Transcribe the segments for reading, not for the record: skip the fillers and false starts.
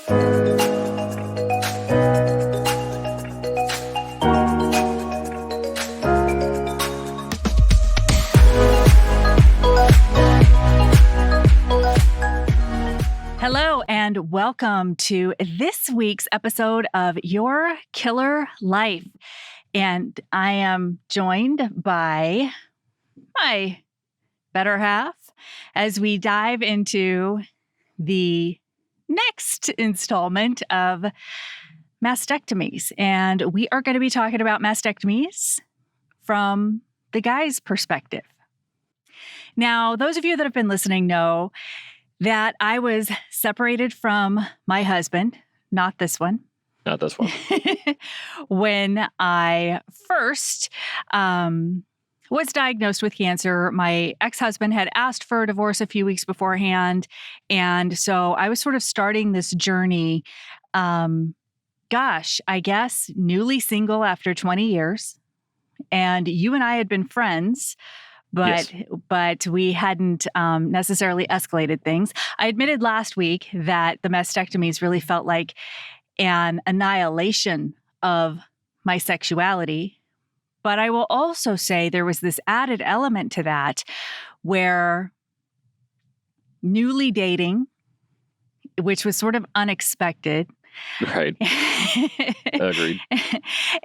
Hello, and welcome to this week's episode of Your Killer Life. And I am joined by my better half as we dive into the next installment of mastectomies. And we are going to be talking about mastectomies from the guy's perspective. Now, those of you that have been listening know that I was separated from my husband, not this one. Not this one. When I first was diagnosed with cancer, my ex-husband had asked for a divorce a few weeks beforehand. And so I was sort of starting this journey, I guess, newly single after 20 years. And you and I had been friends, but we hadn't necessarily escalated things. I admitted last week that the mastectomies really felt like an annihilation of my sexuality. But I will also say there was this added element to that where newly dating, which was sort of unexpected. Right. Agreed.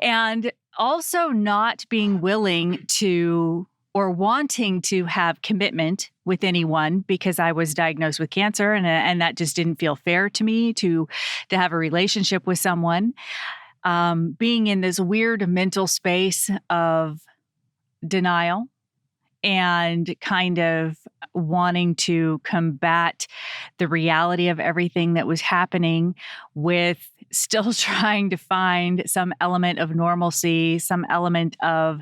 And also not being willing to or wanting to have commitment with anyone because I was diagnosed with cancer and that just didn't feel fair to me to have a relationship with someone. Being in this weird mental space of denial and kind of wanting to combat the reality of everything that was happening with still trying to find some element of normalcy, some element of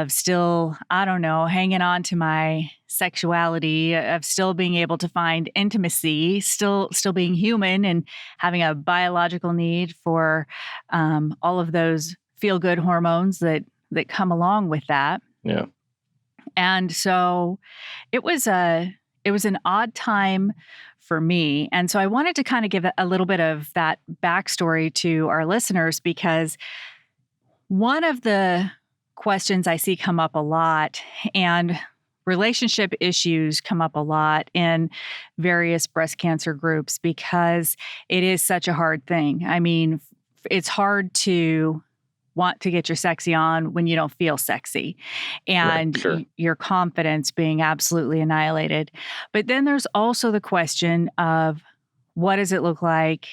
still, I don't know, hanging on to my sexuality, of still being able to find intimacy, still being human and having a biological need for all of those feel-good hormones that come along with that. Yeah. And so it was an odd time for me. And so I wanted to kind of give a little bit of that backstory to our listeners, because one of the questions I see come up a lot, and relationship issues come up a lot in various breast cancer groups because it is such a hard thing. I mean, it's hard to want to get your sexy on when you don't feel sexy and your confidence being absolutely annihilated. But then there's also the question of what does it look like?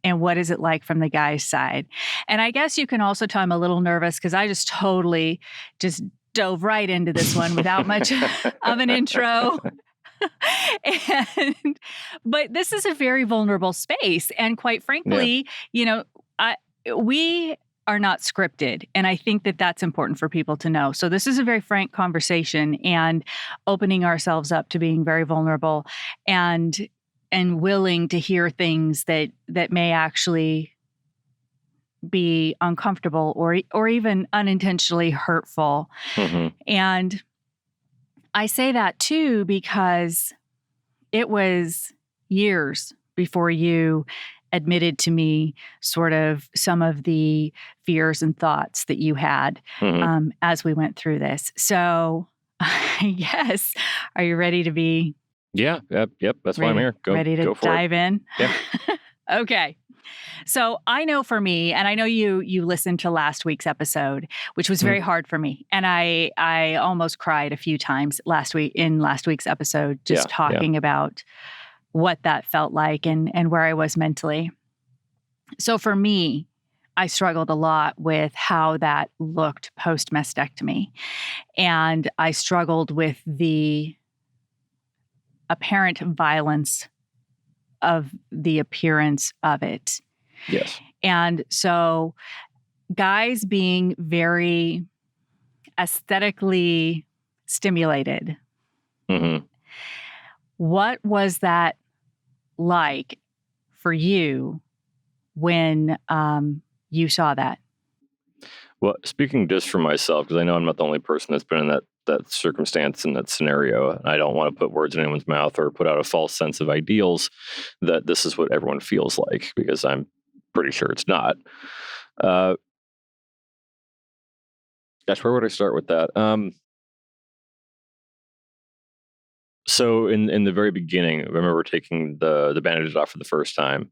And what is it like from the guy's side? And I guess you can also tell I'm a little nervous because I just totally just dove right into this one without much of an intro. But this is a very vulnerable space. And quite frankly, we are not scripted. And I think that that's important for people to know. So this is a very frank conversation and opening ourselves up to being very vulnerable and willing to hear things that may actually be uncomfortable or even unintentionally hurtful. Mm-hmm. And I say that too because it was years before you admitted to me sort of some of the fears and thoughts that you had as we went through this. So I guess, are you ready to be... Yeah. Yep. That's why I'm here. Ready to dive in? Yeah. Okay. So I know for me, and I know you listened to last week's episode, which was very hard for me. And I almost cried a few times last week's episode, just talking about what that felt like and where I was mentally. So for me, I struggled a lot with how that looked post-mastectomy. And I struggled with the apparent violence of the appearance of it. Yes. And so guys being very aesthetically stimulated. Mm-hmm. What was that like for you when you saw that? Well, speaking just for myself, because I know I'm not the only person that's been in that circumstance and that scenario. I don't want to put words in anyone's mouth or put out a false sense of ideals that this is what everyone feels like, because I'm pretty sure it's not. Gosh, where would I start with that? So in the very beginning, I remember taking the bandages off for the first time.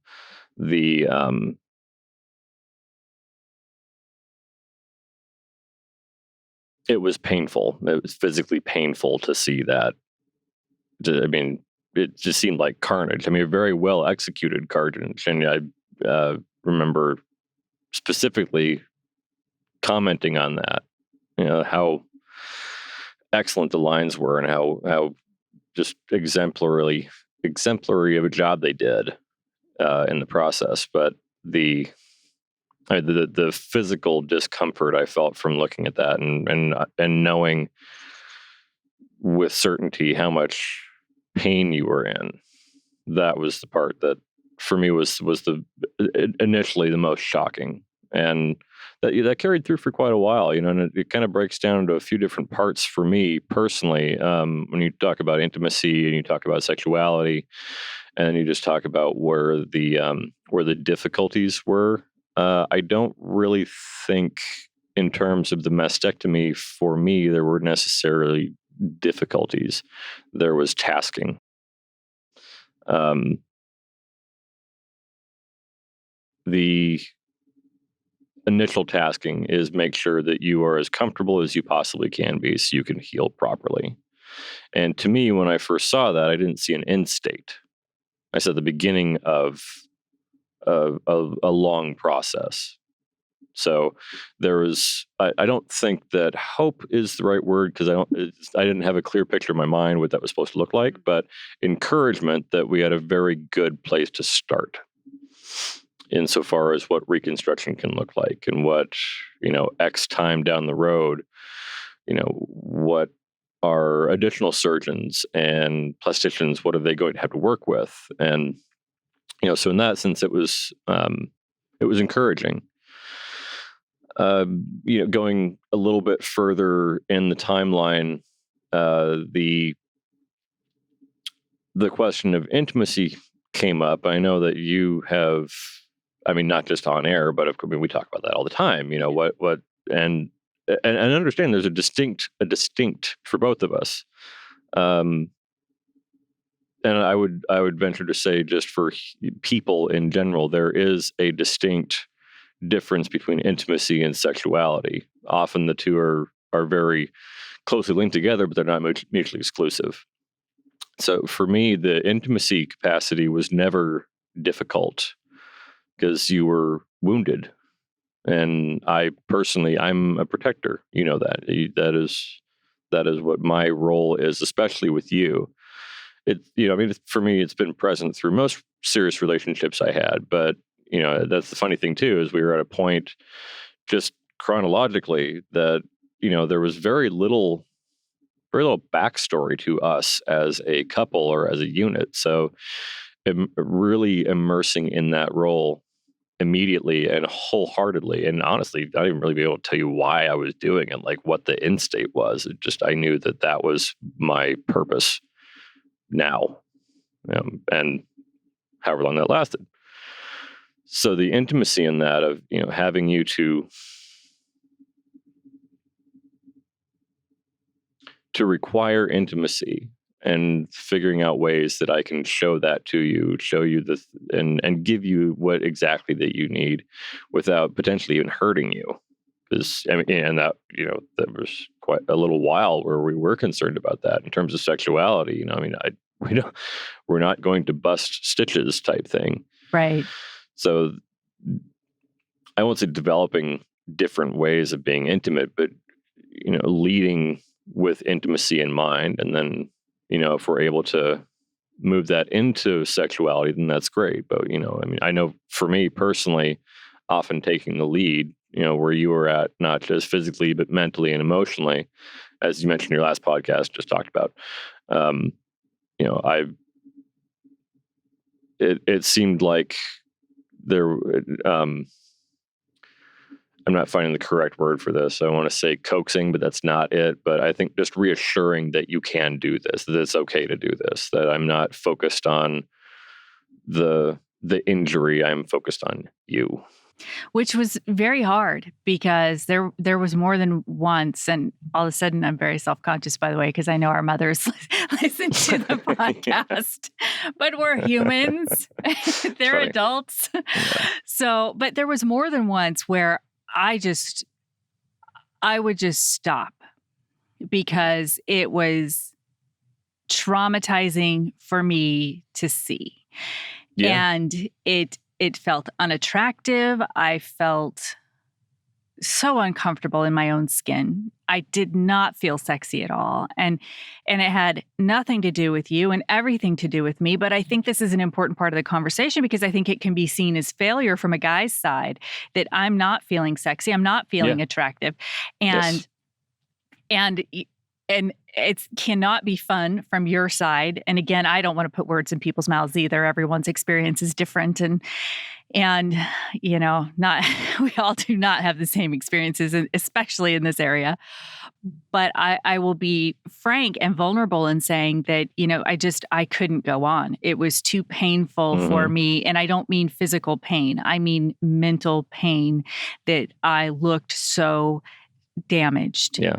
It was painful. It was physically painful to see that. It just seemed like carnage. Very well executed carnage. And I remember specifically commenting on that, how excellent the lines were and how just exemplary of a job they did in the process. But the physical discomfort I felt from looking at that and knowing with certainty how much pain you were in, that was the part that for me was initially the most shocking, and that carried through for quite a while, and it kind of breaks down into a few different parts for me personally. When you talk about intimacy and you talk about sexuality, and you just talk about where the difficulties were. I don't really think in terms of the mastectomy for me, there were necessarily difficulties. There was tasking. The initial tasking is make sure that you are as comfortable as you possibly can be so you can heal properly. And to me, when I first saw that, I didn't see an end state. I saw the beginning of a long process. So there was, I don't think that hope is the right word, because I didn't have a clear picture in my mind what that was supposed to look like, but encouragement that we had a very good place to start insofar as what reconstruction can look like, and what, X time down the road, what are additional surgeons and plasticians, what are they going to have to work with? And, so in that sense, it was encouraging. Going a little bit further in the timeline, the question of intimacy came up. I know that you have, not just on air, but we talk about that all the time. What and understand there's a distinct for both of us. And I would venture to say, just for people in general, there is a distinct difference between intimacy and sexuality. Often the two are very closely linked together, but they're not mutually exclusive. So for me, the intimacy capacity was never difficult because you were wounded. And I'm a protector. That is what my role is, especially with you. For me, it's been present through most serious relationships I had. But, that's the funny thing too, is we were at a point just chronologically that, there was very little backstory to us as a couple or as a unit. So really immersing in that role immediately and wholeheartedly. And honestly, I didn't really be able to tell you why I was doing it, like what the end state was. It just, I knew that was my purpose now, and however long that lasted. So the intimacy in that of, having you to require intimacy and figuring out ways that I can show that to you, and give you what exactly that you need without potentially even hurting you. Because and that, there was quite a little while where we were concerned about that in terms of sexuality. We're not going to bust stitches type thing. Right. So I won't say developing different ways of being intimate, but, leading with intimacy in mind. And then, if we're able to move that into sexuality, then that's great. But, I know for me personally, often taking the lead, where you were at, not just physically, but mentally and emotionally, as you mentioned in your last podcast, just talked about, it seemed like there, I'm not finding the correct word for this. I want to say coaxing, but that's not it. But I think just reassuring that you can do this, that it's okay to do this, that I'm not focused on the injury. I'm focused on you. Which was very hard because there was more than once, and all of a sudden I'm very self-conscious, by the way, because I know our mothers listen to the podcast, but we're humans. They're Funny. adults. Yeah. So, but there was more than once where I would just stop because it was traumatizing for me to see. Yeah. And it felt unattractive. I felt so uncomfortable in my own skin. I did not feel sexy at all. And it had nothing to do with you and everything to do with me. But I think this is an important part of the conversation because I think it can be seen as failure from a guy's side that I'm not feeling sexy. I'm not feeling attractive. And, and it cannot be fun from your side. And again, I don't want to put words in people's mouths either. Everyone's experience is different. And not we all do not have the same experiences, especially in this area. But I will be frank and vulnerable in saying that, I couldn't go on. It was too painful for me. And I don't mean physical pain. I mean mental pain that I looked so damaged. Yeah.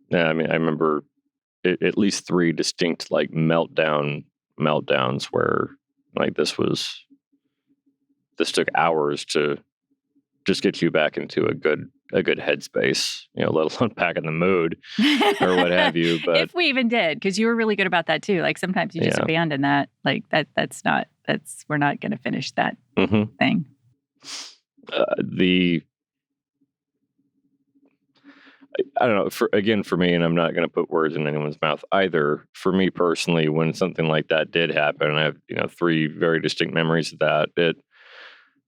Yeah. I mean, I remember at least 3 distinct meltdowns where this took hours to just get you back into a good headspace, let alone back in the mood or what have you. But if we even did, because you were really good about that too. Like sometimes you just abandon that. Like we're not going to finish that thing. I don't know. For me, and I'm not going to put words in anyone's mouth either. For me personally, when something like that did happen, I have 3 very distinct memories of that.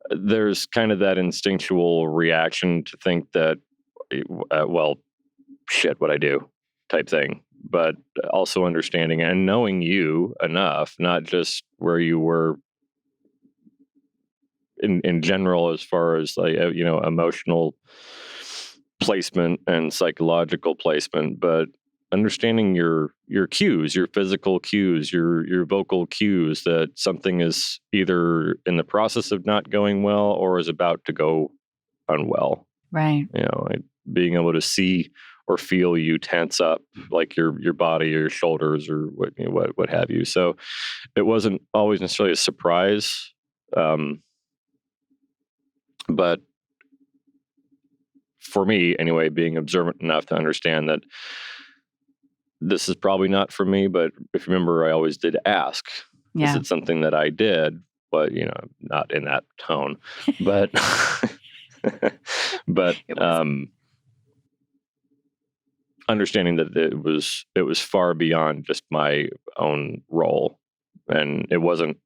There's kind of that instinctual reaction to think that, well, shit, what I do type thing. But also understanding and knowing you enough, not just where you were in general, as far as emotional placement and psychological placement, but understanding your cues, your physical cues, your vocal cues, that something is either in the process of not going well or is about to go unwell. Right. Being able to see or feel you tense up, like your body or your shoulders or what have you. So it wasn't always necessarily a surprise, but for me anyway, being observant enough to understand that this is probably not for me, but if you remember, I always did ask, is it something that I did? But, not in that tone, but, understanding that it was far beyond just my own role. And it wasn't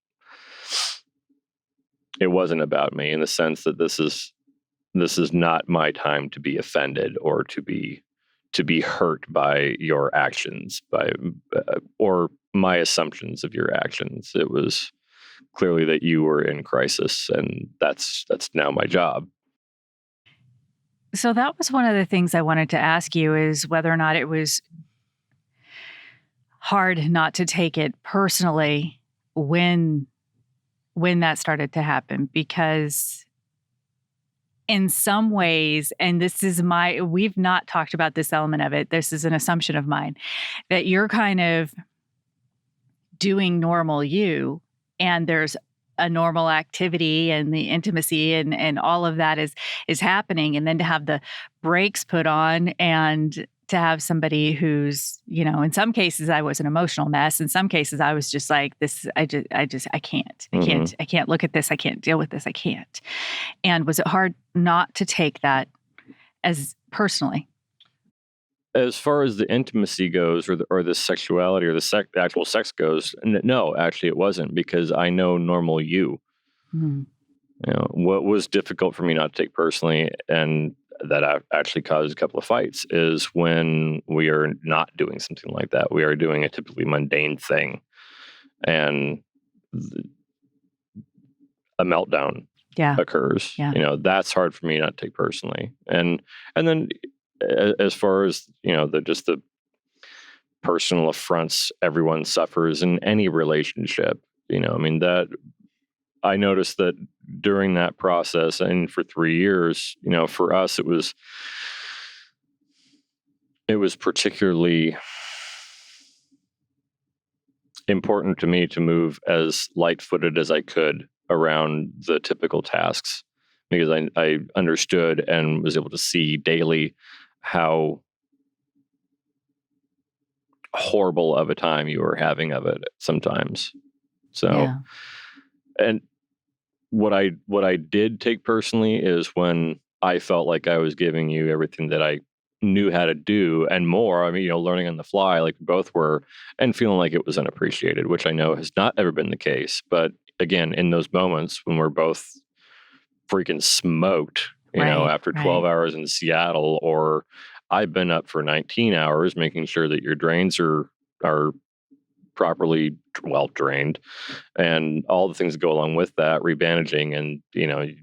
about me, in the sense that this is not my time to be offended or to be hurt by your actions, or my assumptions of your actions. It was clearly that you were in crisis, and that's now my job. So that was one of the things I wanted to ask you, is whether or not it was hard not to take it personally when that started to happen, because in some ways, and we've not talked about this element of it, this is an assumption of mine, that you're kind of doing normal you, and there's a normal activity and the intimacy and all of that is happening. And then to have the brakes put on, and to have somebody who's, in some cases I was an emotional mess. In some cases I was just like this, I can't look at this. I can't deal with this. I can't. And was it hard not to take that as personally? As far as the intimacy goes, or the sexuality or the actual sex goes, no, actually it wasn't, because I know normal you. What was difficult for me not to take personally, and that actually caused a couple of fights, is when we are not doing something like that. We are doing a typically mundane thing, and a meltdown occurs. Yeah. That's hard for me not to take personally. And then as far as, the personal affronts everyone suffers in any relationship, that I noticed that during that process and for 3 years, for us, it was particularly important to me to move as light-footed as I could around the typical tasks, because I understood and was able to see daily how horrible of a time you were having of it sometimes. So, and what I did take personally is when I felt like I was giving you everything that I knew how to do and more. I mean, learning on the fly, like we both were, and feeling like it was unappreciated, which I know has not ever been the case. But again, in those moments when we're both freaking smoked, after 12 hours in Seattle, or I've been up for 19 hours making sure that your drains are properly well drained, and all the things that go along with that, rebandaging, and you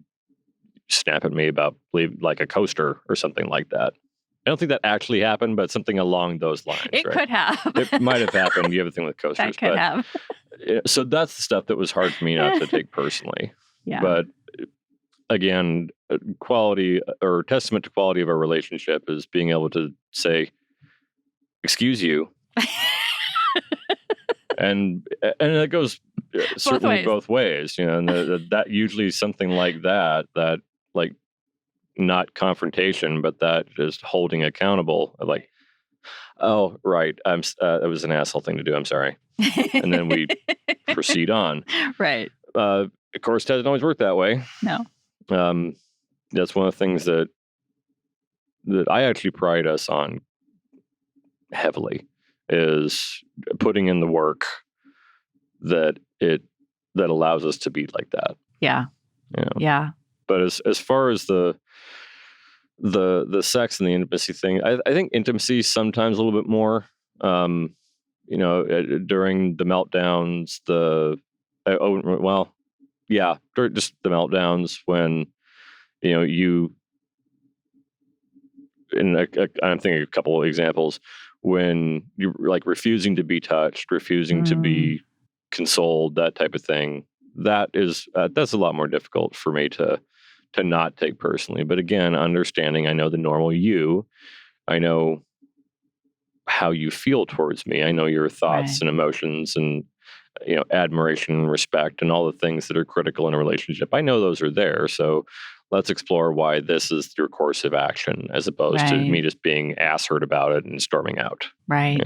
snap at me about like a coaster or something like that. I don't think that actually happened, but something along those lines. It could have. It might have happened. You have a thing with coasters. That could have. So that's the stuff that was hard for me not to take personally. Yeah. But again, quality or testament to quality of our relationship is being able to say, "Excuse you," and it goes certainly both ways. And that usually something like that like. Not confrontation, but that just holding accountable. Like, oh, right, that was an asshole thing to do. I'm sorry, and then we proceed on. Right. Of course, it doesn't always work that way. No. That's one of the things that I actually pride us on heavily, is putting in the work that allows us to be like that. Yeah. Yeah. But as far as the sex and the intimacy thing, I think intimacy sometimes a little bit more, during the meltdowns, just the meltdowns when, I'm thinking a couple of examples when you're like refusing to be touched, refusing to be consoled, that type of thing. That's a lot more difficult for me to not take personally. But again, understanding, I know the normal you, I know how you feel towards me. I know your thoughts and emotions and, admiration and respect and all the things that are critical in a relationship. I know those are there. So let's explore why this is your course of action, as opposed to me just being asshurt about it and storming out. Right.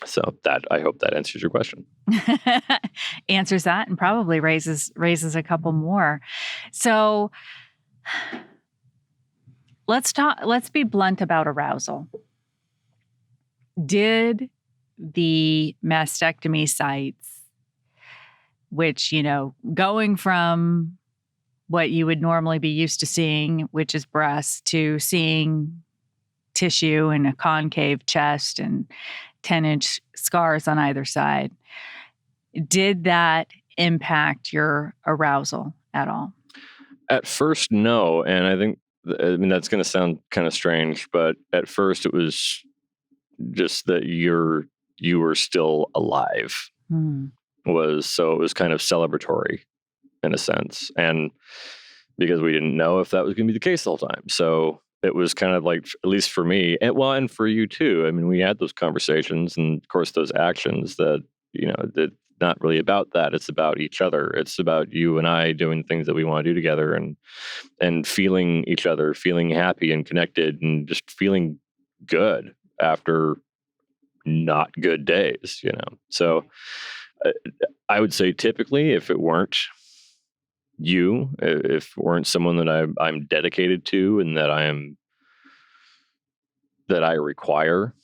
So I hope that answers your question. Answers that, and probably raises a couple more. So let's be blunt about arousal. Did the mastectomy sites, which, going from what you would normally be used to seeing, which is breasts, to seeing tissue and a concave chest and 10-inch scars on either side, did that impact your arousal at all? At first, no. And I think, that's going to sound kind of strange, but at first it was just that you were still alive. It was kind of celebratory in a sense. And because we didn't know if that was going to be the case the whole time. So it was kind of like, at least for me, and for you too. I mean, we had those conversations and of course those actions that, that not really about that. It's about each other. It's about you and I doing things that we want to do together, and feeling each other, feeling happy and connected, and just feeling good after not good days, So I would say typically, if it weren't you, if it weren't someone that I'm dedicated to and that I require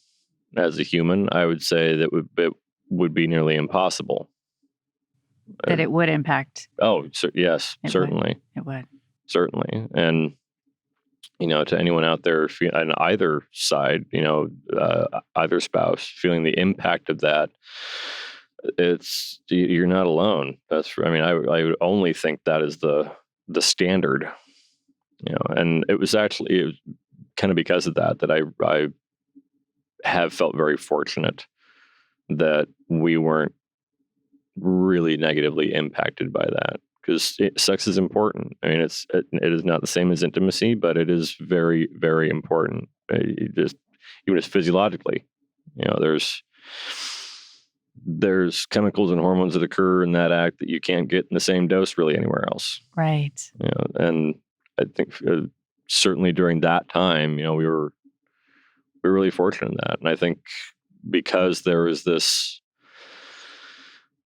as a human, I would say that it would be nearly impossible. That it would impact. Oh, yes, certainly. It would. Certainly. And, to anyone out there on either side, either spouse feeling the impact of that, you're not alone. I would only think that is the the standard, and it was kind of because of that I have felt very fortunate that we weren't really negatively impacted by that, because sex is important. I mean, it is not the same as intimacy, but it is very, very important. Even just physiologically, there's chemicals and hormones that occur in that act that you can't get in the same dose really anywhere else. Right. And I think certainly during that time, we were really fortunate in that. And I think because there was this,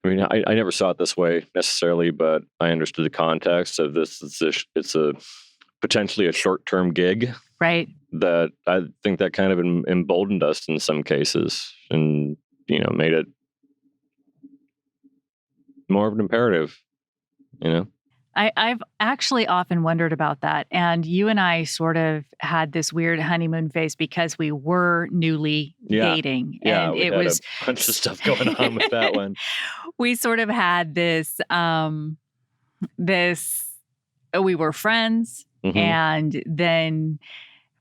I mean, I never saw it this way necessarily, but I understood the context of this. It's a potentially a short-term gig. Right. That I think that kind of emboldened us in some cases, and, made it more of an imperative, I've actually often wondered about that. And you and I sort of had this weird honeymoon phase because we were newly dating. Yeah, and we it had was a bunch of stuff going on with that one. We sort of had this, we were friends. Mm-hmm. And then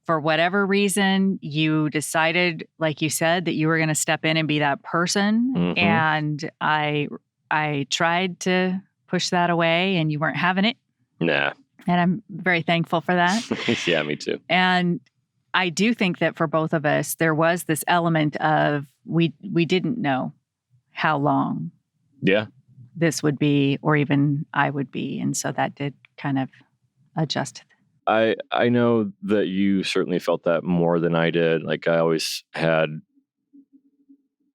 for whatever reason, you decided, like you said, that you were going to step in and be that person. Mm-hmm. And I tried to push that away, and you weren't having it. Nah. And I'm very thankful for that. Yeah, me too. And I do think that for both of us, there was this element of we didn't know how long this would be, or even I would be. And so that did kind of adjust. I know that you certainly felt that more than I did. Like, I always had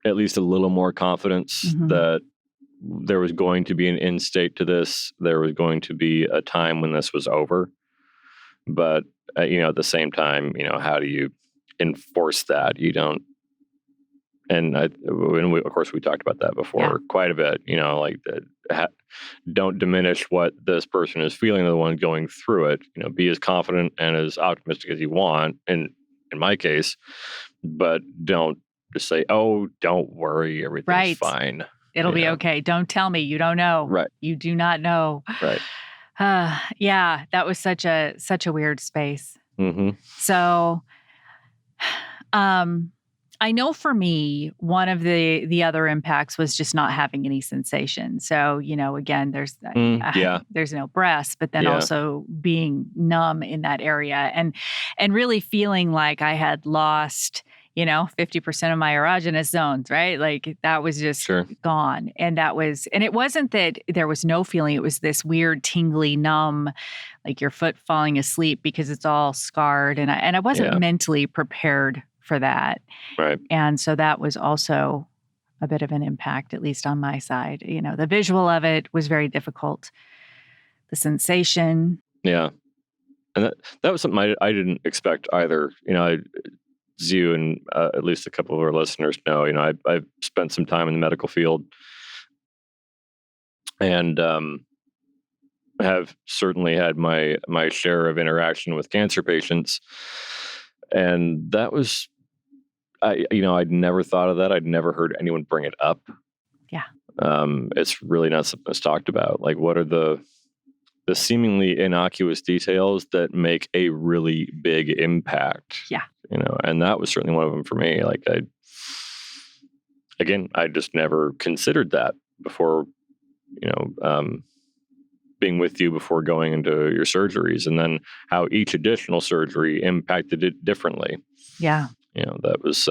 at least a little more confidence that there was going to be an end state to this. There was going to be a time when this was over. But, at the same time, how do you enforce that? You don't. And of course, we talked about that before quite a bit, don't diminish what this person is feeling, the one going through it. Be as confident and as optimistic as you want, in my case, but don't just say, "Oh, don't worry, everything's fine. It'll be okay. Don't tell me. You don't know. Right. You do not know." Right. Yeah, that was such a weird space. Mm-hmm. So, I know for me, one of the other impacts was just not having any sensation. So, again, there's no breasts, but then also being numb in that area, and really feeling like I had lost, 50% of my erogenous zones, right? Like that was just gone. And it wasn't that there was no feeling. It was this weird tingly, numb, like your foot falling asleep because it's all scarred. And I wasn't mentally prepared for that. Right. And so that was also a bit of an impact, at least on my side. The visual of it was very difficult. The sensation. Yeah. And that was something I didn't expect either. As you and at least a couple of our listeners know, I've spent some time in the medical field, and have certainly had my share of interaction with cancer patients. And that was, I'd never thought of that. I'd never heard anyone bring it up. Yeah. It's really not something that's talked about. Like, what are the seemingly innocuous details that make a really big impact? Yeah. And that was certainly one of them for me. Like, I just never considered that before, being with you before going into your surgeries, and then how each additional surgery impacted it differently. Yeah. That was,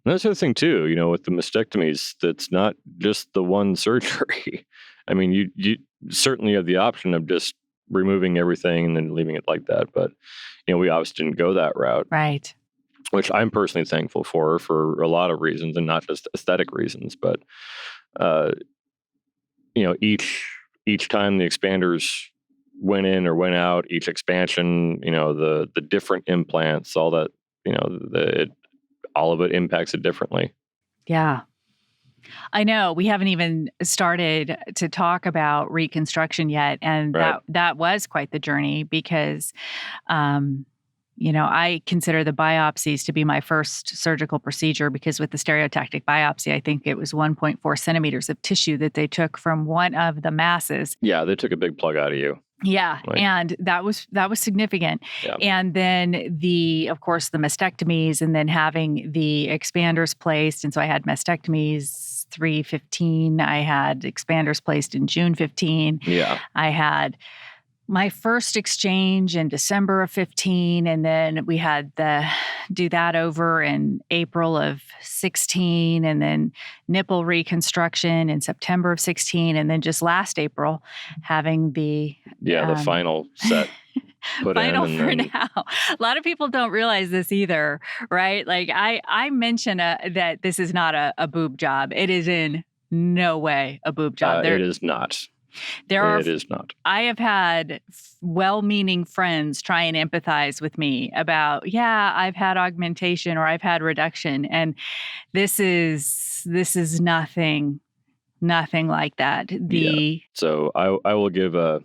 that's the other thing too, with the mastectomies, that's not just the one surgery. I mean, you certainly have the option of just removing everything and then leaving it like that. But, we obviously didn't go that route. Right. Which I'm personally thankful for a lot of reasons, and not just aesthetic reasons. But, each time the expanders went in or went out, each expansion, the different implants, all that, all of it impacts it differently. Yeah. I know we haven't even started to talk about reconstruction yet. And that was quite the journey because, I consider the biopsies to be my first surgical procedure, because with the stereotactic biopsy, I think it was 1.4 centimeters of tissue that they took from one of the masses. Yeah, they took a big plug out of you. Yeah. Like, And that was significant. Yeah. And then of course, the mastectomies, and then having the expanders placed. And so I had mastectomies 3/15. I had expanders placed in June 15. Yeah. I had my first exchange in December of 15. And then we had do that over in April of 16, and then nipple reconstruction in September of 16. And then just last April, having the final set put final in. For now. A lot of people don't realize this either, right? Like I mention that this is not a boob job. It is in no way a boob job. It is not. It is not. I have had well-meaning friends try and empathize with me about, I've had augmentation or I've had reduction, and this is nothing like that. So I will give a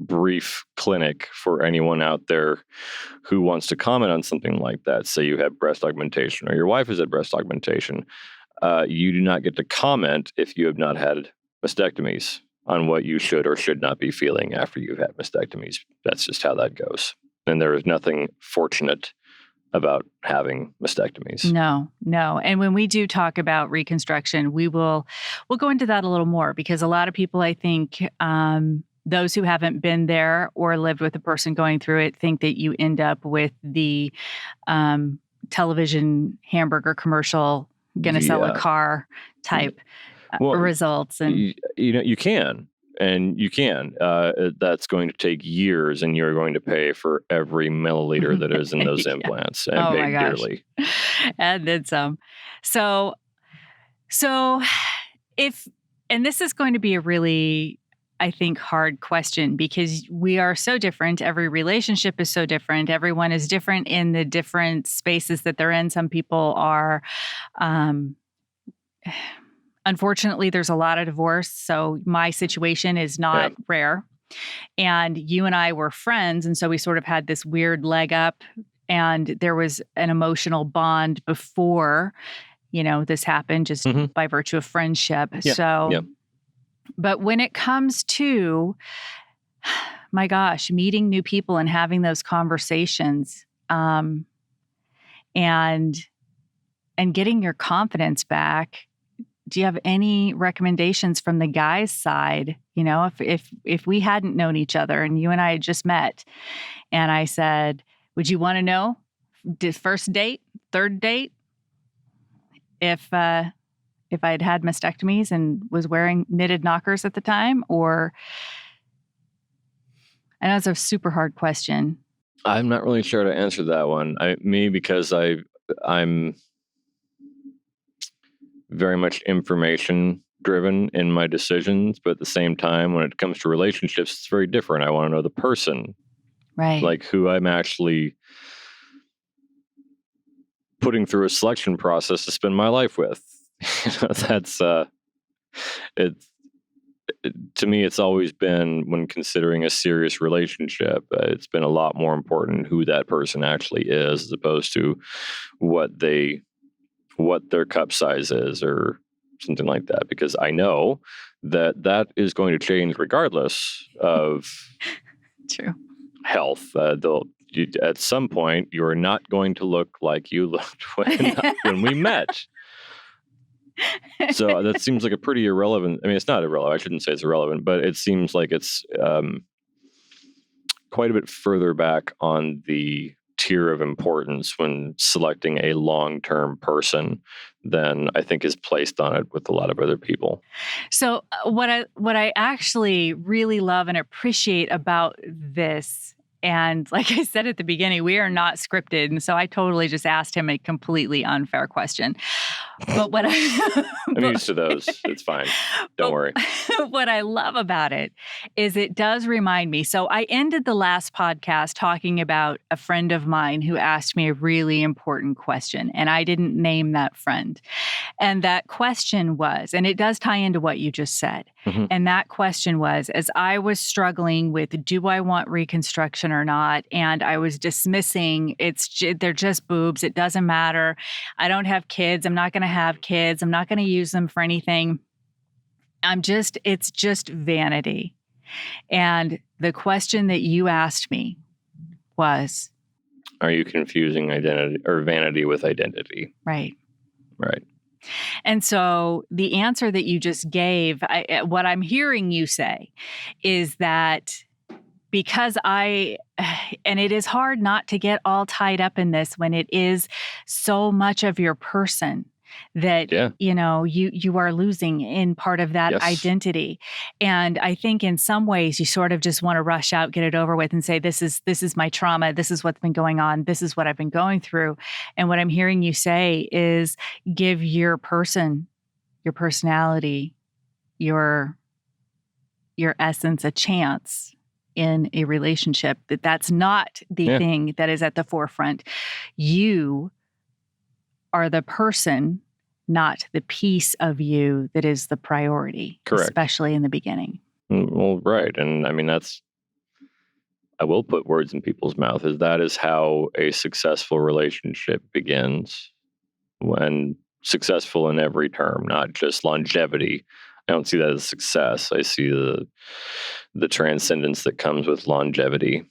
brief clinic for anyone out there who wants to comment on something like that. Say you have breast augmentation, or your wife has had breast augmentation. You do not get to comment if you have not had mastectomies on what you should or should not be feeling after you've had mastectomies. That's just how that goes. And there is nothing fortunate about having mastectomies. No. And when we do talk about reconstruction, we'll go into that a little more, because a lot of people, I think, those who haven't been there or lived with a person going through it, think that you end up with the television hamburger commercial, gonna sell a car type results. And you can. That's going to take years, and you're going to pay for every milliliter that is in those implants, and pay dearly. And then some. So and this is going to be a really, I think, hard question, because we are so different. Every relationship is so different. Everyone is different in the different spaces that they're in. Some people are, unfortunately, there's a lot of divorce. So my situation is not rare. And you and I were friends. And so we sort of had this weird leg up, and there was an emotional bond before, this happened, just by virtue of friendship. But when it comes to, my gosh, meeting new people and having those conversations, and getting your confidence back, do you have any recommendations from the guy's side? If we hadn't known each other and you and I had just met, and I said, would you want to know, first date, third date, if I had mastectomies and was wearing knitted knockers at the time? Or, I know it's a super hard question. I'm not really sure to answer that one. Because I'm very much information driven in my decisions, but at the same time, when it comes to relationships, it's very different. I want to know the person, right? Like who I'm actually putting through a selection process to spend my life with. That's to me, it's always been, when considering a serious relationship, it's been a lot more important who that person actually is, as opposed to what their cup size is or something like that, because I know that is going to change regardless of True. health. At some point, you're not going to look like you looked when we met. So that seems like a pretty irrelevant. I mean, it's not irrelevant. I shouldn't say it's irrelevant, but it seems like it's quite a bit further back on the tier of importance when selecting a long-term person than I think is placed on it with a lot of other people. So what I actually really love and appreciate about this, and like I said at the beginning, we are not scripted, and so I totally just asked him a completely unfair question. But what I'm used to those. It's fine. Don't worry. What I love about it is it does remind me. So I ended the last podcast talking about a friend of mine who asked me a really important question, and I didn't name that friend. And that question was, and it does tie into what you just said. Mm-hmm. And that question was, as I was struggling with, do I want reconstruction or not? And I was dismissing, they're just boobs. It doesn't matter. I don't have kids. I'm not going to have kids. I'm not going to use them for anything. It's just vanity. And the question that you asked me was, are you confusing identity or vanity with identity? right. Right. And so the answer that you just gave, what I'm hearing you say is that because and it is hard not to get all tied up in this when it is so much of your person that, you are losing in part of that identity. And I think in some ways you sort of just want to rush out, get it over with and say, this is my trauma. This is what's been going on. This is what I've been going through. And what I'm hearing you say is give your person, your personality, your essence a chance in a relationship. That's not the thing that is at the forefront. You are the person, not the piece of you that is the priority. Correct. Especially in the beginning. Well, right. And I mean, I will put words in people's mouth, that is how a successful relationship begins. When successful in every term, not just longevity. I don't see that as success. I see the transcendence that comes with longevity,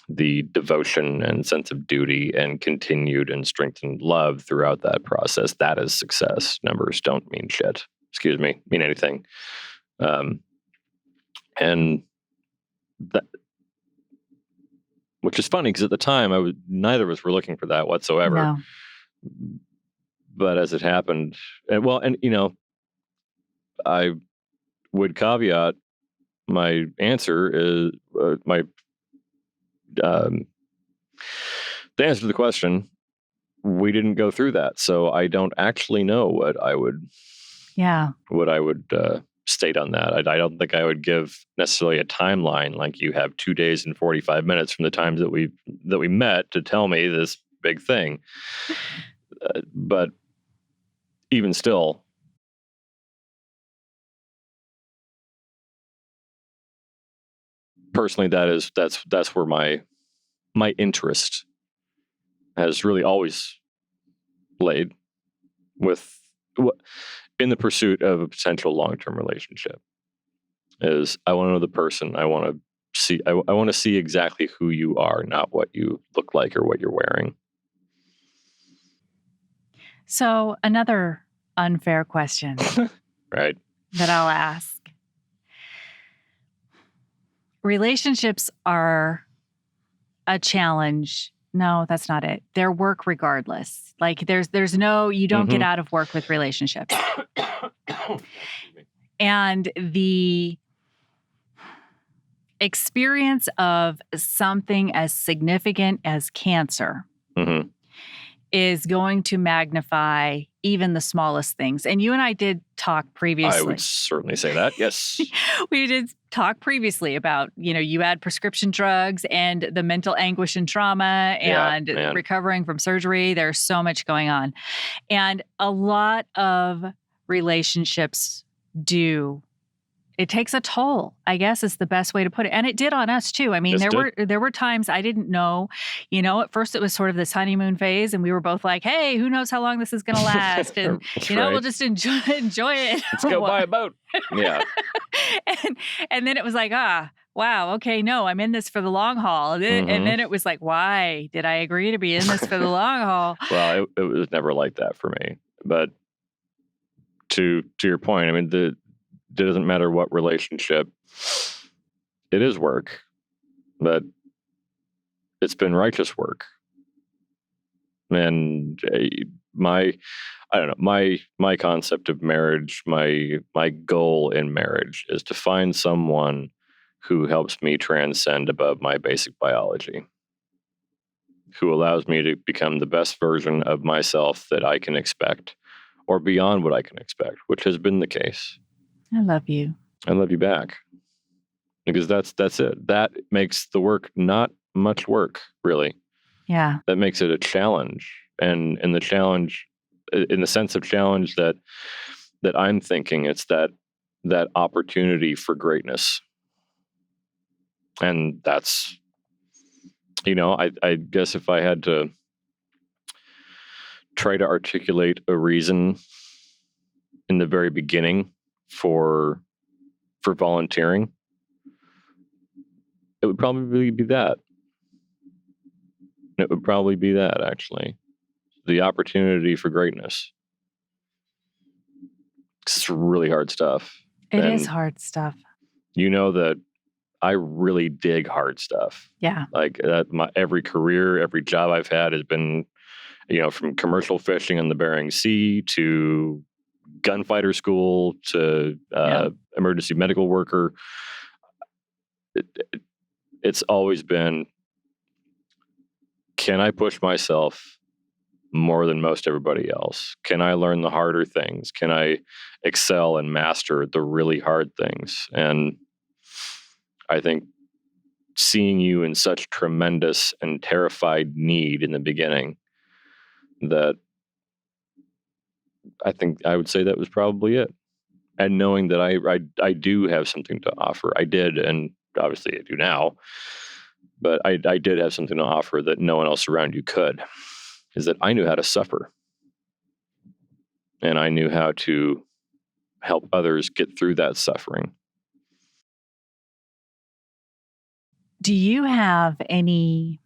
the devotion and sense of duty and continued and strengthened love throughout that process. That is success. Numbers don't mean shit. Mean anything. And that, which is funny because at the time neither of us were looking for that whatsoever. No. But as it happened, I would caveat my answer is the answer to the question. We didn't go through that, so I don't actually know what I would state on that. I don't think I would give necessarily a timeline like you have 2 days and 45 minutes from the times that we met to tell me this big thing. But even still, personally, that's where my interest has really always laid in the pursuit of a potential long-term relationship. Is I want to know the person. I want to see exactly who you are, not what you look like or what you're wearing. So another unfair question, right? That I'll ask. Relationships are a challenge. No, that's not it. They're work regardless. Like there's no, you don't get out of work with relationships. And the experience of something as significant as cancer is going to magnify even the smallest things. And you and I did talk previously. I would certainly say that, yes. We did talk previously about, you had prescription drugs and the mental anguish and trauma and recovering from surgery. There's so much going on. And a lot of relationships it takes a toll, I guess is the best way to put it. And it did on us too. I mean, there were times I didn't know, at first it was sort of this honeymoon phase and we were both like, hey, who knows how long this is going to last? And, we'll just enjoy it. Let's go buy a boat. Yeah. and then it was like, wow, okay, no, I'm in this for the long haul. And then it was like, why did I agree to be in this for the long haul? Well, it was never like that for me. But to your point, I mean, it doesn't matter what relationship, it is work, but it's been righteous work. And my concept of marriage, my goal in marriage is to find someone who helps me transcend above my basic biology, who allows me to become the best version of myself that I can expect, or beyond what I can expect, which has been the case. I love you. I love you back. Because that's it. That makes the work not much work, really. Yeah. That makes it a challenge. And the challenge, in the sense of challenge that I'm thinking, it's that opportunity for greatness. And that's, I guess if I had to try to articulate a reason in the very beginning for volunteering, It would probably be that. It would probably be that, actually. The opportunity for greatness. It's really hard stuff. It is hard stuff. You know that I really dig hard stuff. Yeah. Like every career, every job I've had has been, from commercial fishing in the Bering Sea to gunfighter school to emergency medical worker. It's always been, can I push myself more than most everybody else? Can I learn the harder things? Can I excel and master the really hard things? And I think seeing you in such tremendous and terrified need in the beginning, that I think I would say that was probably it. And knowing that I do have something to offer. I did, and obviously I do now, but I did have something to offer that no one else around you could, is that I knew how to suffer. And I knew how to help others get through that suffering. Do you have any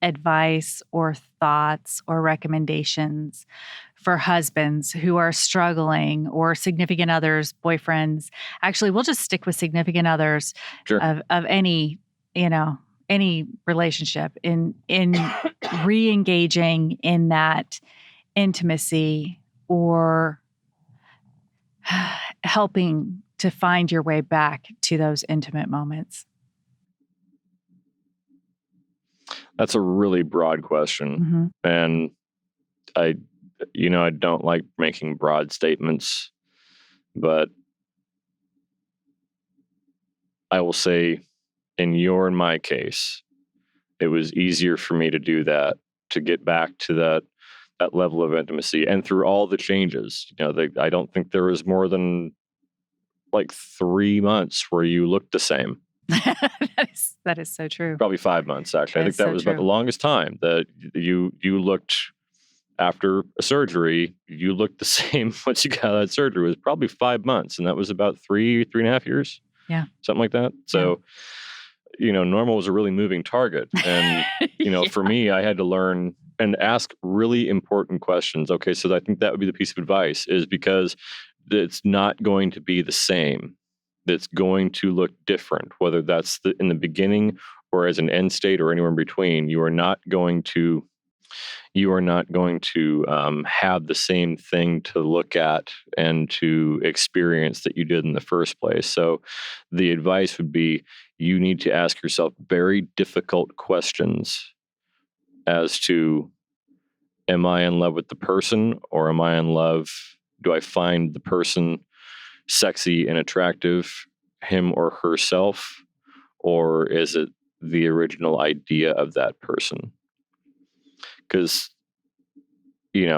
advice or thoughts or recommendations for husbands who are struggling, or significant others, boyfriends? Actually, we'll just stick with significant others. Sure. of any, any relationship in re-engaging in that intimacy, or helping to find your way back to those intimate moments? That's a really broad question. Mm-hmm. And I don't like making broad statements, but I will say in my case, it was easier for me to do that, to get back to that level of intimacy. And through all the changes, I don't think there was more than like 3 months where you looked the same. That is so true. Probably 5 months, actually. I think that was about the longest time that you looked after a surgery. You looked the same once you got out of that surgery. It was probably 5 months, and that was about 3.5 years. Yeah. Something like that. So, normal was a really moving target. And, for me, I had to learn and ask really important questions. Okay, so I think that would be the piece of advice, is because it's not going to be the same. That's going to look different, whether that's in the beginning or as an end state or anywhere in between. You are not going to have the same thing to look at and to experience that you did in the first place. So the advice would be, you need to ask yourself very difficult questions as to, am I in love with the person, or am I in love? Do I find the person sexy and attractive, him or herself, or is it the original idea of that person? Because, being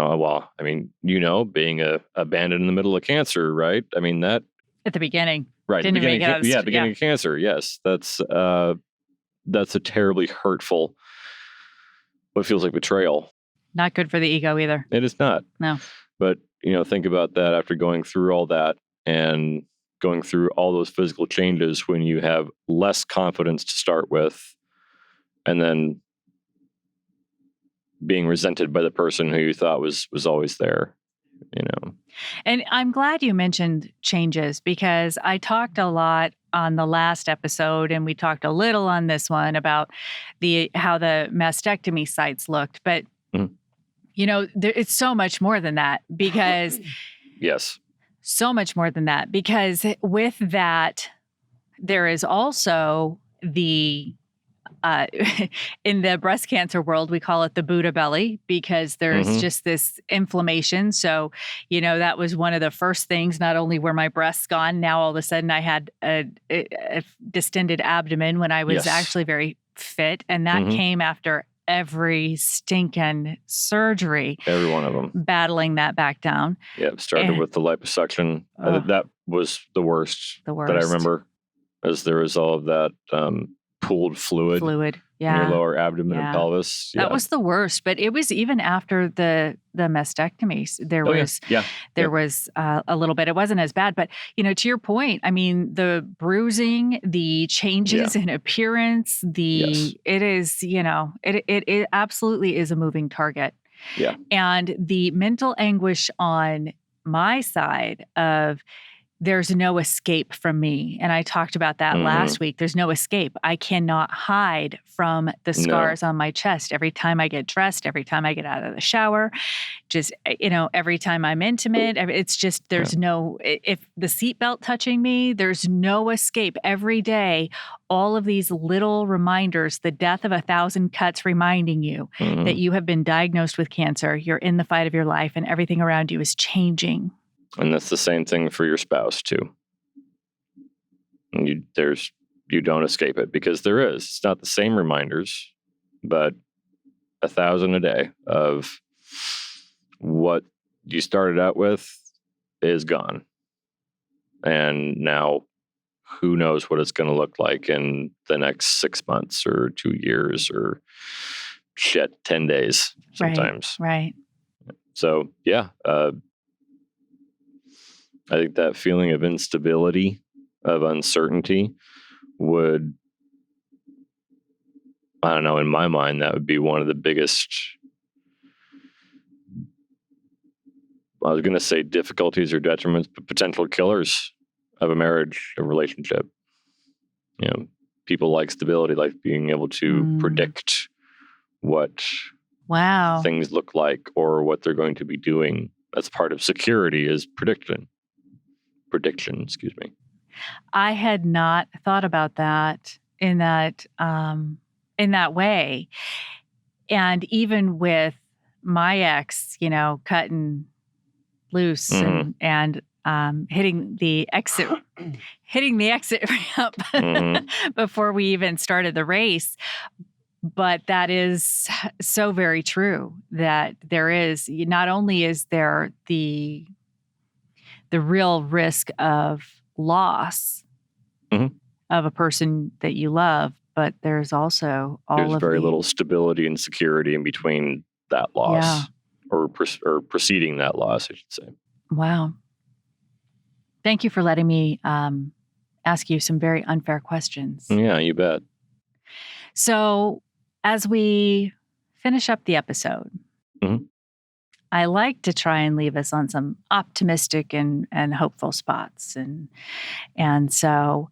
abandoned in the middle of cancer, right? I mean, that at the beginning, right? Beginning of cancer. Yes, that's a terribly hurtful, what feels like betrayal. Not good for the ego either. It is not. No. But think about that after going through all that and going through all those physical changes, when you have less confidence to start with, and then being resented by the person who you thought was always there, And I'm glad you mentioned changes, because I talked a lot on the last episode, and we talked a little on this one about how the mastectomy sites looked, but it's so much more than that, because yes. So much more than that, because with that, there is also the, in the breast cancer world, we call it the Buddha belly, because there's just this inflammation. So, that was one of the first things. Not only were my breasts gone, now all of a sudden I had a distended abdomen when I was actually very fit. And that came after every stinking surgery. Every one of them. Battling that back down. Yeah, it started with the liposuction. That was the worst that I remember, as there was all of that pooled fluid in your Yeah. lower abdomen and Yeah. pelvis. That was the worst, but it was even after the mastectomies. There was a little bit. It wasn't as bad, but to your point, I mean, the bruising, the changes in appearance, it is, it absolutely is a moving target. Yeah. And the mental anguish on my side of there's no escape from me. And I talked about that last week. There's no escape. I cannot hide from the scars on my chest. Every time I get dressed, every time I get out of the shower, just, every time I'm intimate, it's just, there's no, if the seatbelt touching me, there's no escape. Every day, all of these little reminders, the death of 1,000 cuts reminding you that you have been diagnosed with cancer, you're in the fight of your life, and everything around you is changing. And that's the same thing for your spouse too. And you don't escape it, because there is. It's not the same reminders, but 1,000 a day of what you started out with is gone. And now who knows what it's going to look like in the next 6 months or 2 years or 10 days sometimes. Right. So, I think that feeling of instability, of uncertainty would, I don't know, in my mind, that would be one of the biggest, I was going to say difficulties or detriments, but potential killers of a marriage, a relationship. People like stability, like being able to predict what things look like or what they're going to be doing. That's part of security, is prediction, excuse me. I had not thought about that in that way. And even with my ex, cutting loose and hitting the exit ramp before we even started the race. But that is so very true, that there is, not only is there the real risk of loss of a person that you love, but there's also there's very little stability and security in between that loss or preceding that loss, I should say. Wow. Thank you for letting me ask you some very unfair questions. Yeah, you bet. So as we finish up the episode, I like to try and leave us on some optimistic and hopeful spots. And so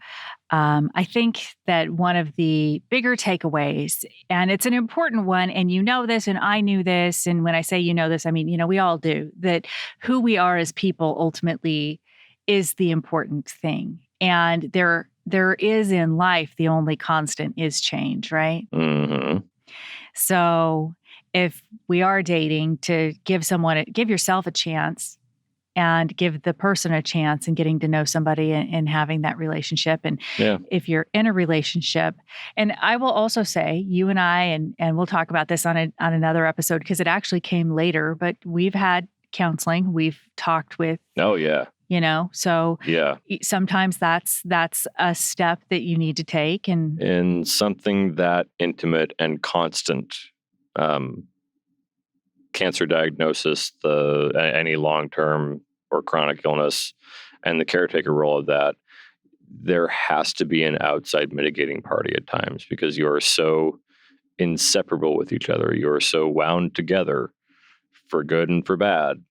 I think that one of the bigger takeaways, and it's an important one, and you know this, and I knew this, and when I say you know this, I mean, we all do, that who we are as people ultimately is the important thing. And there is in life, the only constant is change, right? So if we are dating, to give yourself a chance and give the person a chance, and getting to know somebody and having that relationship. And if you're in a relationship, and I will also say, you and I, and we'll talk about this on another episode, because it actually came later, but we've had counseling. We've talked with, so sometimes that's a step that you need to take. And in something that intimate and constant, cancer diagnosis, any long-term or chronic illness, and the caretaker role of that, there has to be an outside mitigating party at times, because you are so inseparable with each other. You are so wound together for good and for bad,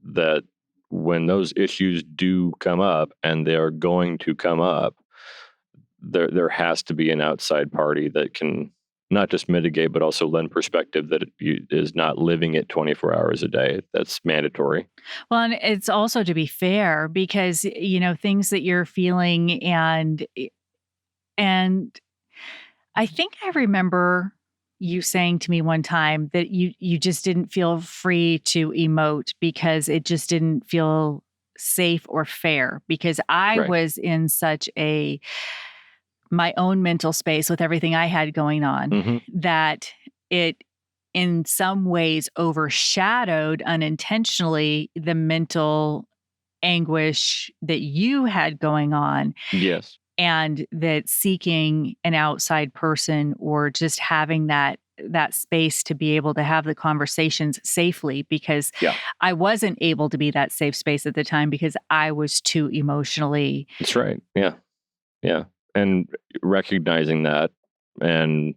that when those issues do come up, and they are going to come up, there has to be an outside party that can not just mitigate, but also lend perspective, that is not living it 24 hours a day. That's mandatory. Well, and it's also to be fair, because, things that you're feeling, and I think I remember you saying to me one time that you just didn't feel free to emote, because it just didn't feel safe or fair, because I was in such my own mental space with everything I had going on, that it in some ways overshadowed unintentionally the mental anguish that you had going on. Yes. and that seeking an outside person or just having that space to be able to have the conversations safely, because I wasn't able to be that safe space at the time because I was too emotionally. That's right. Yeah. Yeah. And recognizing that, and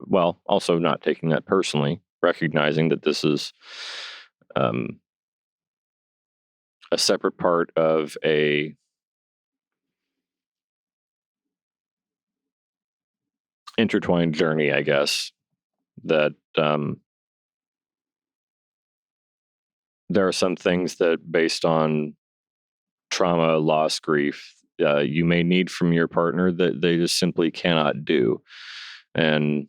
well, also not taking that personally, recognizing that this is a separate part of a intertwined journey, I guess, that there are some things that, based on trauma, loss, grief, you may need from your partner that they just simply cannot do. And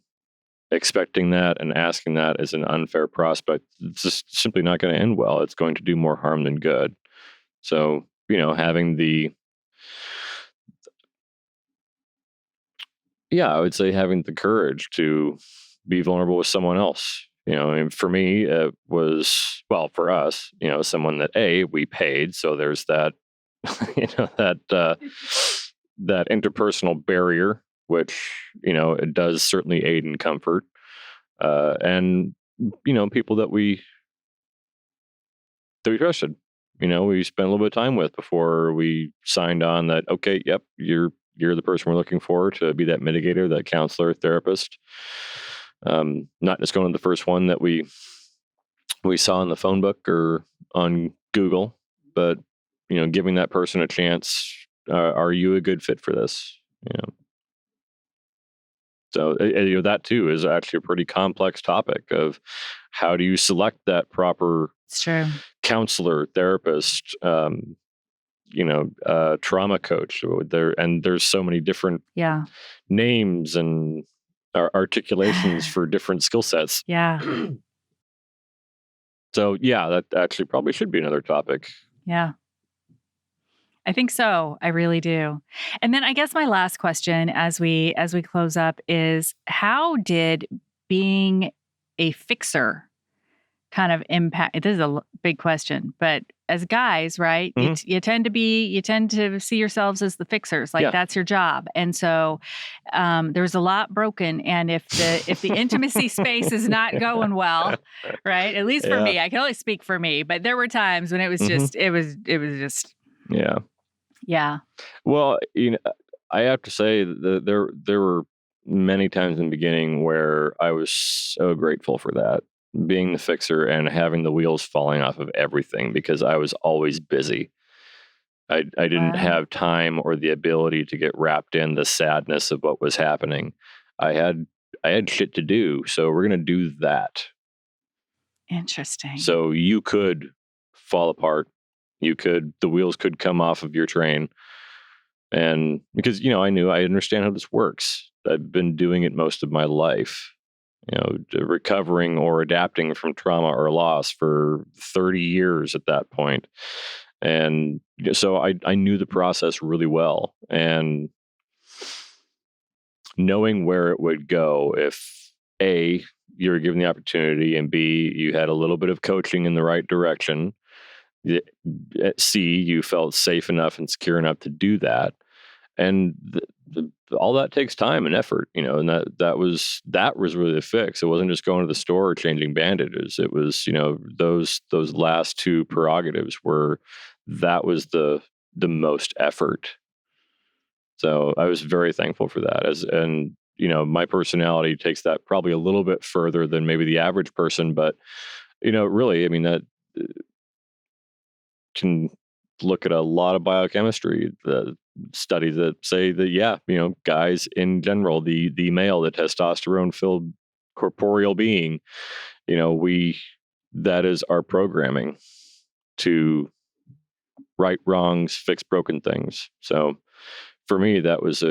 expecting that and asking that is an unfair prospect. It's just simply not going to end well. It's going to do more harm than good. So, I would say having the courage to be vulnerable with someone else. And for me, it was, well, for us, someone that we paid. So there's that, that interpersonal barrier, which, it does certainly aid in comfort. And, people that we trusted, we spent a little bit of time with before we signed on that, okay, yep, you're the person we're looking for to be that mitigator, that counselor, therapist. Not just going to the first one that we saw in the phone book or on Google, but, giving that person a chance. Are you a good fit for this? So that too is actually a pretty complex topic of how do you select that proper counselor, therapist, trauma coach. There's so many different names and articulations for different skill sets. Yeah. So that actually probably should be another topic. Yeah. I think so. I really do. And then I guess my last question as we close up is, how did being a fixer kind of impact? This is a big question, but as guys, right? Mm-hmm. You tend to see yourselves as the fixers, like that's your job. And so there's a lot broken. And if the intimacy space is not going well, right? At least for me, I can only speak for me, but there were times when it was just, it was just. Yeah. Yeah. Well, I have to say that there were many times in the beginning where I was so grateful for that, being the fixer and having the wheels falling off of everything, because I was always busy. I didn't have time or the ability to get wrapped in the sadness of what was happening. I had shit to do, so we're going to do that. Interesting. So you could fall apart. The wheels could come off of your train. And because, I understand how this works. I've been doing it most of my life, recovering or adapting from trauma or loss for 30 years at that point. And so I knew the process really well, and knowing where it would go if A, you were given the opportunity, and B, you had a little bit of coaching in the right direction. C, you felt safe enough and secure enough to do that. And all that takes time and effort, and that was really the fix. It wasn't just going to the store or changing bandages. It was, those last two prerogatives that was the most effort. So I was very thankful for that. And my personality takes that probably a little bit further than maybe the average person, but really, I mean, that can look at a lot of biochemistry, the studies that say that, guys in general, the male, the testosterone filled corporeal being, that is our programming to right wrongs, fix broken things. So for me, that was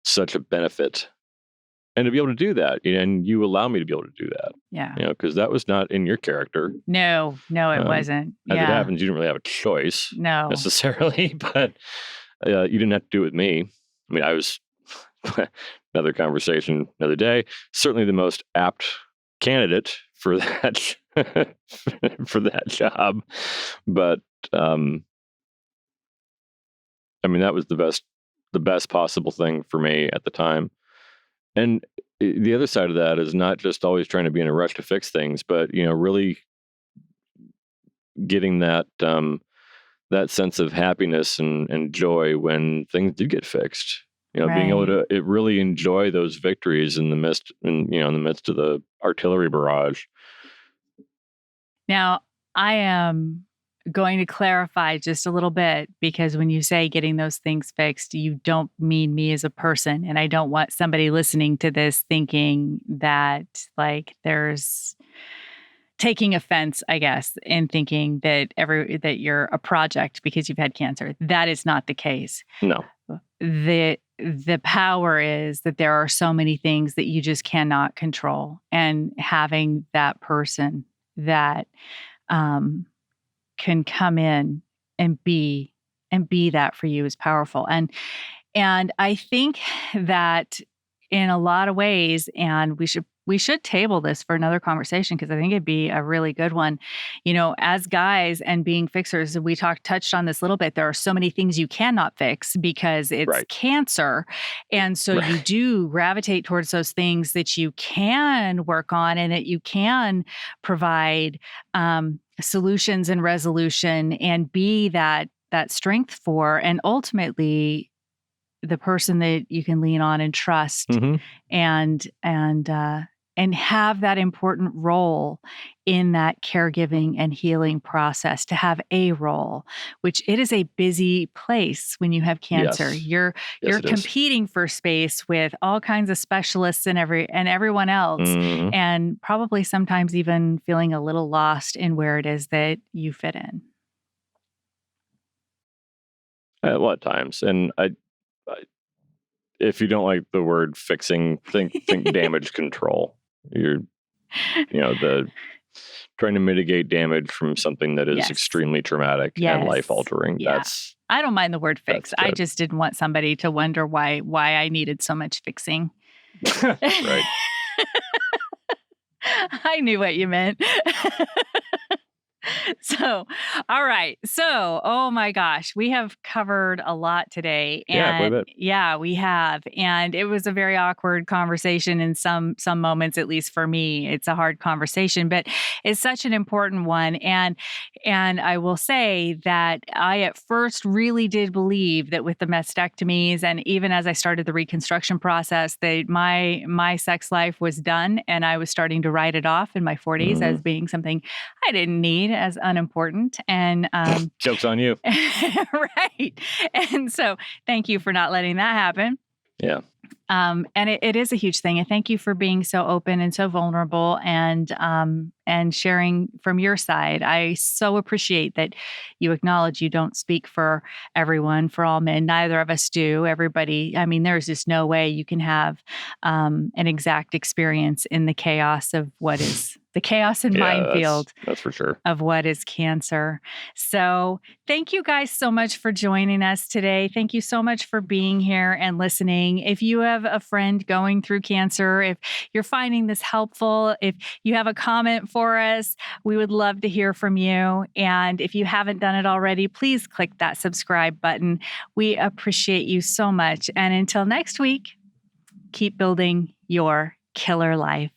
such a benefit. And to be able to do that, and you allow me to be able to do that. Yeah. Because that was not in your character. No, it wasn't. As it happens, you didn't really have a choice necessarily, but you didn't have to do it with me. I mean, I was, another conversation, another day, certainly the most apt candidate for that, for that job. But I mean, that was the best possible thing for me at the time. And the other side of that is not just always trying to be in a rush to fix things, but, really getting that sense of happiness and joy when things do get fixed. Being able to really enjoy those victories in the midst of the artillery barrage. Now, I am going to clarify just a little bit, because when you say getting those things fixed, you don't mean me as a person. And I don't want somebody listening to this thinking that like there's taking offense, I guess, in thinking that that you're a project because you've had cancer. That is not the case. No. The power is that there are so many things that you just cannot control, and having that person that can come in and be that for you is powerful. And I think that in a lot of ways, and we should table this for another conversation, because I think it'd be a really good one. As guys and being fixers, we touched on this a little bit. There are so many things you cannot fix because it's cancer. And so you do gravitate towards those things that you can work on and that you can provide solutions and resolution and be that strength for, and ultimately the person that you can lean on and trust, and have that important role in that caregiving and healing process, to have a role, which it is a busy place when you have cancer. Yes. You're competing for space with all kinds of specialists and everyone else, and probably sometimes even feeling a little lost in where it is that you fit in. At what times? And I if you don't like the word fixing, think damage control. You're, the trying to mitigate damage from something that is extremely traumatic and life altering. Yeah. I don't mind the word fix. I just didn't want somebody to wonder why I needed so much fixing. Right. I knew what you meant. So, all right. So, oh my gosh, we have covered a lot today. And yeah, we have. And it was a very awkward conversation in some moments, at least for me. It's a hard conversation, but it's such an important one. And I will say that I at first really did believe that with the mastectomies, and even as I started the reconstruction process, that my sex life was done, and I was starting to write it off in my 40s as being something I didn't need, as unimportant. And joke's on you. Right. And so thank you for not letting that happen. Yeah. And it is a huge thing. And thank you for being so open and so vulnerable, and sharing from your side. I so appreciate that you acknowledge you don't speak for everyone, for all men. Neither of us do. Everybody, I mean, there's just no way you can have an exact experience in the chaos of what is the chaos and minefield. That's for sure. Of what is cancer. So thank you guys so much for joining us today. Thank you so much for being here and listening. If you have a friend going through cancer, if you're finding this helpful, if you have a comment for us, we would love to hear from you. And if you haven't done it already, please click that subscribe button. We appreciate you so much. And until next week, keep building your killer life.